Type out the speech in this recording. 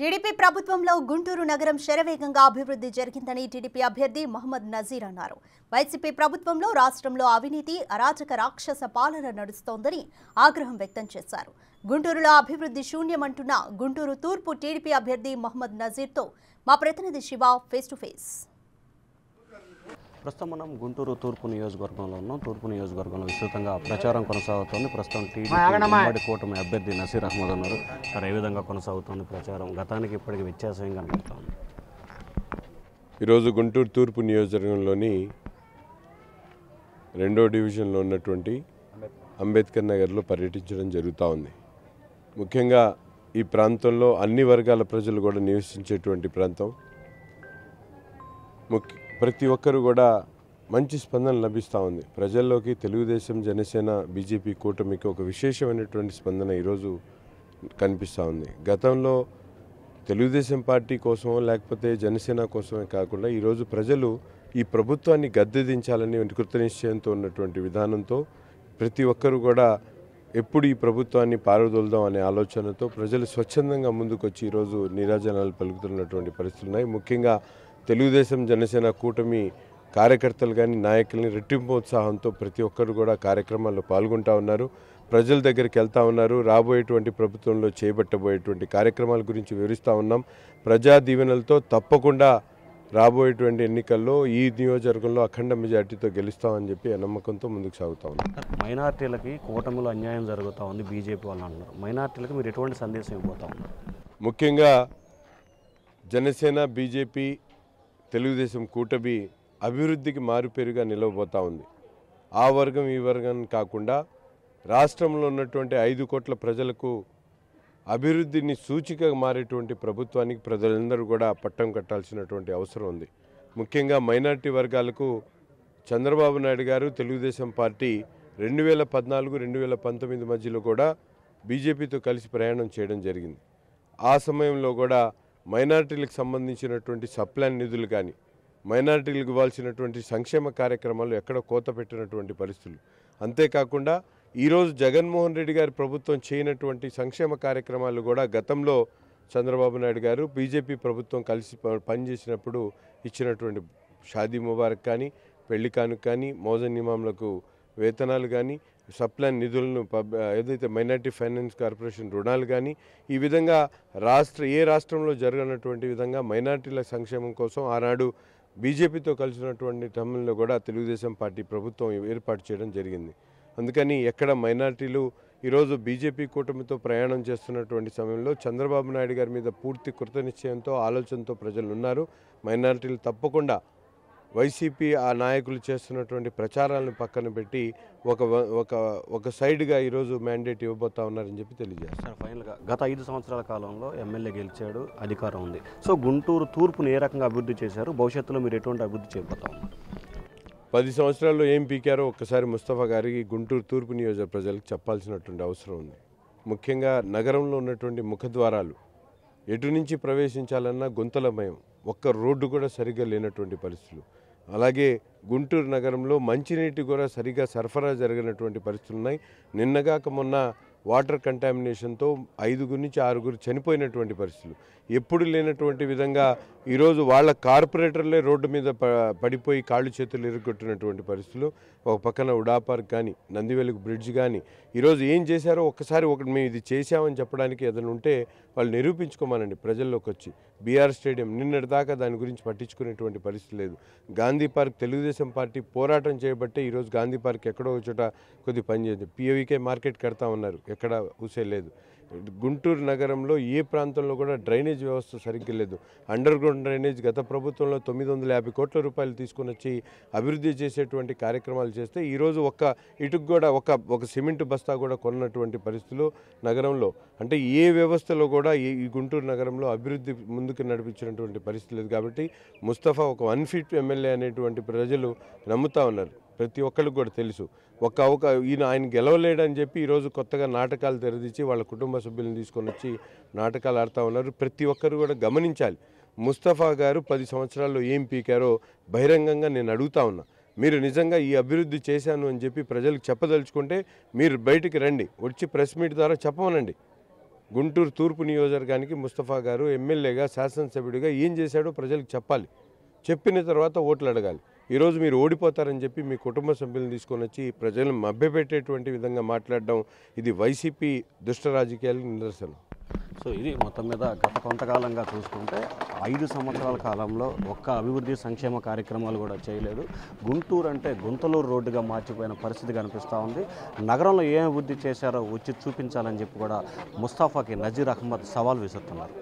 TDP ప్రభుత్వంలో గుంటూరు నగరం శరవేగంగా అభివృద్ధి జరిగిందని టీడీపీ అభ్యర్థి మహమ్మద్ నజీర్ అన్నారు. వైసీపీ ప్రభుత్వంలో రాష్ట్రంలో అవినీతి, అరాచక రాక్షస పాలన నడుస్తోందని ఆగ్రహం వ్యక్తం చేశారు. గుంటూరులో అభివృద్ధి శూన్యమంటున్న గుంటూరు తూర్పు టీడీపీ అభ్యర్థి మహమ్మద్ నజీర్తో మా ప్రతినిధి శివ ఫేస్ టు ఫేస్. ప్రస్తుతం మనం గుంటూరు తూర్పు నియోజకవర్గంలో ఉన్నాం. తూర్పు నియోజకవర్గంలో విస్తృతంగా ప్రచారం కొనసాగుతోంది. ప్రస్తుతం టీడీపీ కూటమి అభ్యర్థి నసీర్ అహ్మద్ ఉన్నారు. మరి ఏ విధంగా కొనసాగుతోంది ప్రచారం? గతానికి ఇప్పటికి వ్యత్యాసం ఏం కనబడుతోంది? ఈరోజు గుంటూరు తూర్పు నియోజకవర్గంలోని 2వ డివిజన్లో ఉన్నటువంటి అంబేద్కర్ నగర్లో పర్యటించడం జరుగుతూ ఉంది. ముఖ్యంగా ఈ ప్రాంతంలో అన్ని వర్గాల ప్రజలు కూడా నివసించేటువంటి ప్రాంతం. ప్రతి ఒక్కరు కూడా మంచి స్పందన లభిస్తూ ఉంది. ప్రజల్లోకి తెలుగుదేశం, జనసేన, బీజేపీ కూటమికి ఒక విశేషమైనటువంటి స్పందన ఈరోజు కనిపిస్తూ ఉంది. గతంలో తెలుగుదేశం పార్టీ కోసమో లేకపోతే జనసేన కోసమే కాకుండా ఈరోజు ప్రజలు ఈ ప్రభుత్వాన్ని గద్దెదించాలని కృతనిశ్చయంతో ఉన్నటువంటి విధానంతో ప్రతి ఒక్కరు కూడా ఎప్పుడు ఈ ప్రభుత్వాన్ని పారదోలుదాం అనే ఆలోచనతో ప్రజలు స్వచ్ఛందంగా ముందుకొచ్చి ఈరోజు నీరాజనాలు పలుకుతున్నటువంటి పరిస్థితులు ఉన్నాయి. ముఖ్యంగా తెలుగుదేశం, జనసేన కూటమి కార్యకర్తలు కానీ నాయకుల్ని రెట్టింపు ఉత్సాహంతో ప్రతి ఒక్కరు కూడా కార్యక్రమాల్లో పాల్గొంటూ ఉన్నారు. ప్రజల దగ్గరికి వెళ్తూ ఉన్నారు. రాబోయేటువంటి ప్రభుత్వంలో చేపట్టబోయేటువంటి కార్యక్రమాల గురించి వివరిస్తూ ఉన్నాం. ప్రజా దీవెనలతో తప్పకుండా రాబోయేటువంటి ఎన్నికల్లో ఈ నియోజకవర్గంలో అఖండ మెజార్టీతో గెలుస్తామని చెప్పి నమ్మకంతో ముందుకు సాగుతూ ఉన్నాం. మైనార్టీలకి కూటమిలో అన్యాయం జరుగుతూ ఉంది బీజేపీ వాళ్ళు అంటున్నారు. మైనార్టీలకు మీరు ఎటువంటి సందేశం ఇవ్వబోతా ఉన్నారు? ముఖ్యంగా జనసేన, బీజేపీ, తెలుగుదేశం కూటమి అభివృద్ధికి మారుపేరుగా నిలవబోతూ ఉంది. ఆ వర్గం ఈ వర్గం కాకుండా రాష్ట్రంలో ఉన్నటువంటి 5 కోట్ల ప్రజలకు అభివృద్ధిని సూచికగా మారేటువంటి ప్రభుత్వానికి ప్రజలందరూ కూడా పట్టం కట్టాల్సినటువంటి అవసరం ఉంది. ముఖ్యంగా మైనార్టీ వర్గాలకు చంద్రబాబు నాయుడు గారు తెలుగుదేశం పార్టీ 2014-2019 మధ్యలో కూడా బీజేపీతో కలిసి ప్రయాణం చేయడం జరిగింది. ఆ సమయంలో కూడా మైనార్టీలకు సంబంధించినటువంటి సప్లాన్ నిధులు కానీ మైనార్టీలకు ఇవ్వాల్సినటువంటి సంక్షేమ కార్యక్రమాలు ఎక్కడ కోత పెట్టినటువంటి పరిస్థితులు. అంతేకాకుండా ఈరోజు జగన్మోహన్ రెడ్డి గారి ప్రభుత్వం చేయనటువంటి సంక్షేమ కార్యక్రమాలు కూడా గతంలో చంద్రబాబు నాయుడు గారు బీజేపీ ప్రభుత్వం కలిసి పనిచేసినప్పుడు ఇచ్చినటువంటి షాదీ ముబారక్ కానీ, పెళ్లి కానుక కానీ, మోజన్ ఇమాంలకు వేతనాలు కానీ, సప్లాన్ నిధులను ఏదైతే మైనార్టీ ఫైనాన్స్ కార్పొరేషన్ రుణాలు కానీ, ఈ విధంగా ఏ రాష్ట్రంలో జరగనటువంటి విధంగా మైనార్టీల సంక్షేమం కోసం ఆనాడు బీజేపీతో కలిసినటువంటి టర్మ్లో కూడా తెలుగుదేశం పార్టీ ప్రభుత్వం ఏర్పాటు చేయడం జరిగింది. అందుకని ఎక్కడ మైనార్టీలు ఈరోజు బీజేపీ కూటమితో ప్రయాణం చేస్తున్నటువంటి సమయంలో చంద్రబాబు నాయుడు గారి మీద పూర్తి కృతనిశ్చయంతో ఆలోచనతో ప్రజలు ఉన్నారు. మైనార్టీలు తప్పకుండా వైసీపీ ఆ నాయకులు చేస్తున్నటువంటి ప్రచారాలను పక్కన పెట్టి ఒక సైడ్గా ఈరోజు మ్యాండేట్ ఇవ్వబోతా ఉన్నారని చెప్పి తెలియజేస్తారు. ఫైనల్గా గత 5 సంవత్సరాల కాలంలో ఎమ్మెల్యే గెలిచాడు, అధికారం ఉంది. సో గుంటూరు తూర్పును ఏ రకంగా అభివృద్ధి చేశారు? భవిష్యత్తులో మీరు ఎటువంటి అభివృద్ధి చేయబోతా ఉన్నారు? 10 సంవత్సరాల్లో ఏం పీకారో ఒక్కసారి ముస్తఫా గారికి గుంటూరు తూర్పు నియోజక ప్రజలకు చెప్పాల్సినటువంటి అవసరం ఉంది. ముఖ్యంగా నగరంలో ఉన్నటువంటి ముఖద్వారాలు ఎటు నుంచి ప్రవేశించాలన్నా గుంతలమయం, ఒక్క రోడ్డు కూడా సరిగ్గా లేనటువంటి పరిస్థితులు. అలాగే గుంటూరు నగరంలో మంచినీటి కూడా సరిగ్గా సరఫరా జరగనటువంటి పరిస్థితులు ఉన్నాయి. నిన్నగాక మొన్న వాటర్ కంటామినేషన్తో 5 నుంచి 6 చనిపోయినటువంటి పరిస్థితులు. ఎప్పుడు లేనటువంటి విధంగా ఈరోజు వాళ్ళ కార్పొరేటర్లే రోడ్డు మీద పడిపోయి కాళ్ళు చేతులు ఇరుగొట్టినటువంటి పరిస్థితులు. ఒక పక్కన ఉడా పార్క్ కానీ, నందివెలుగు బ్రిడ్జ్ కానీ ఈరోజు ఏం చేశారో ఒక్కసారి మేము ఇది చేశామని చెప్పడానికి ఏదైనా ఉంటే వాళ్ళు నిరూపించుకోమనండి ప్రజల్లోకి వచ్చి. బీఆర్ స్టేడియం నిన్నటిదాకా దాని గురించి పట్టించుకునేటువంటి పరిస్థితి లేదు. గాంధీ పార్క్ తెలుగుదేశం పార్టీ పోరాటం చేయబట్టే ఈరోజు గాంధీ పార్క్ ఎక్కడో చోట కొద్ది పనిచేయదు. పిఓవికే మార్కెట్ కడతా ఉన్నారు, ఎక్కడ ఊసే లేదు. గుంటూరు నగరంలో ఏ ప్రాంతంలో కూడా డ్రైనేజ్ వ్యవస్థ సరిగ్గా లేదు. అండర్ గ్రౌండ్ డ్రైనేజ్ గత ప్రభుత్వంలో 950 కోట్ల రూపాయలు తీసుకుని వచ్చి అభివృద్ధి చేసేటువంటి కార్యక్రమాలు చేస్తే ఈరోజు ఇటుకు కూడా ఒక సిమెంట్ బస్తా కూడా కొన్నటువంటి పరిస్థితులు నగరంలో. అంటే ఏ వ్యవస్థలో కూడా ఈ గుంటూరు నగరంలో అభివృద్ధి ముందుకు నడిపించినటువంటి పరిస్థితి లేదు. కాబట్టి ముస్తఫా ఒక అన్ఫిట్ ఎమ్మెల్యే అనేటువంటి ప్రజలు నమ్ముతా ఉన్నారు. ప్రతి ఒక్కరికి కూడా తెలుసు. ఆయన గెలవలేడని చెప్పి ఈరోజు కొత్తగా నాటకాలు తెరదించి వాళ్ళ కుటుంబ సభ్యులను తీసుకొని వచ్చి నాటకాలు ఆడుతూ ఉన్నారు. ప్రతి ఒక్కరు కూడా గమనించాలి. ముస్తఫా గారు 10 సంవత్సరాల్లో ఏం పీకారో బహిరంగంగా నేను అడుగుతా ఉన్నా. మీరు నిజంగా ఈ అభివృద్ధి చేశాను అని చెప్పి ప్రజలకు చెప్పదలుచుకుంటే మీరు బయటికి రండి, వచ్చి ప్రెస్ మీట్ ద్వారా చెప్పమనండి. గుంటూరు తూర్పు నియోజకవర్గానికి ముస్తఫా గారు ఎమ్మెల్యేగా శాసనసభ్యుడిగా ఏం చేశాడో ప్రజలకు చెప్పాలి. చెప్పిన తర్వాత ఓట్లు అడగాలి. ఈరోజు మీరు ఓడిపోతారని చెప్పి మీ కుటుంబ సభ్యులను తీసుకొని వచ్చి ప్రజలను మభ్యపెట్టేటువంటి విధంగా మాట్లాడడం ఇది వైసీపీ దుష్ట రాజకీయాలకు నిదర్శనం. సో ఇది మొత్తం మీద గత కొంతకాలంగా చూసుకుంటే 5 సంవత్సరాల కాలంలో ఒక్క అభివృద్ధి సంక్షేమ కార్యక్రమాలు కూడా చేయలేదు. గుంటూరు అంటే గుంతలూరు రోడ్డుగా మార్చిపోయిన పరిస్థితి కనిపిస్తూ ఉంది. నగరంలో ఏం అభివృద్ధి చేశారో వచ్చి చూపించాలని చెప్పి కూడా ముస్తఫాకి నజీర్ అహ్మద్ సవాల్ విసురుతున్నారు.